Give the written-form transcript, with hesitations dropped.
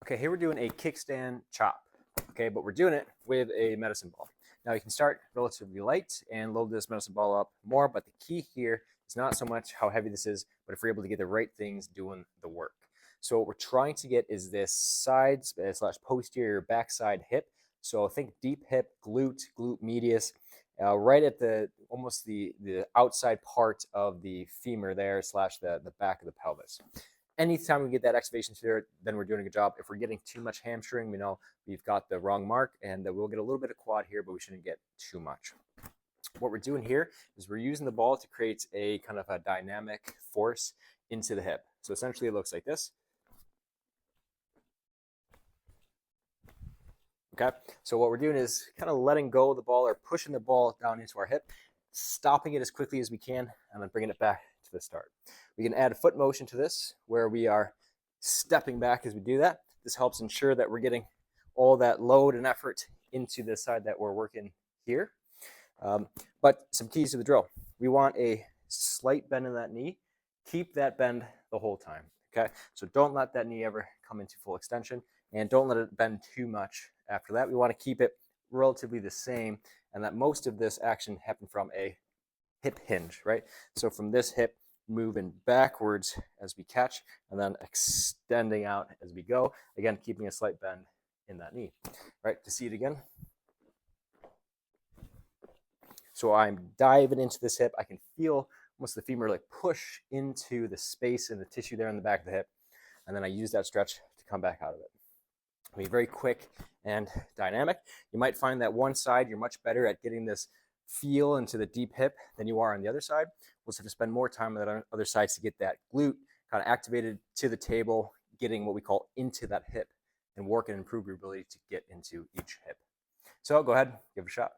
Okay, here we're doing a kickstand chop, okay, but we're doing it with a medicine ball. Now you can start relatively light and load this medicine ball up more, but the key here is not so much how heavy this is, but if we're able to get the right things doing the work. So what we're trying to get is this side slash posterior backside hip. So think deep hip, glute medius, right at the almost the outside part of the femur there slash the back of the pelvis. Anytime we get that activation here, then we're doing a good job. If we're getting too much hamstring, we know we've got the wrong mark, and we'll get a little bit of quad here, but we shouldn't get too much. What we're doing here is we're using the ball to create a kind of a dynamic force into the hip. So essentially it looks like this. Okay, so what we're doing is kind of letting go of the ball or pushing the ball down into our hip, stopping it as quickly as we can, and then bringing it back to the start. We can add a foot motion to this where we are stepping back as we do that. This helps ensure that we're getting all that load and effort into the side that we're working here. But some keys to the drill. We want a slight bend in that knee. Keep that bend the whole time, okay? So don't let that knee ever come into full extension, and don't let it bend too much after that. We want to keep it relatively the same, and that most of this action happened from a hip hinge, right? So from this hip, moving backwards as we catch, and then extending out as we go. Again, keeping a slight bend in that knee. Right, to see it again. So I'm diving into this hip. I can feel almost the femur like push into the space in the tissue there in the back of the hip. And then I use that stretch to come back out of it. Be very quick and dynamic. You might find that one side you're much better at getting this feel into the deep hip than you are on the other side. We'll have to spend more time on the other side to get that glute kind of activated to the table, getting what we call into that hip, and work and improve your ability to get into each hip. So go ahead, give it a shot.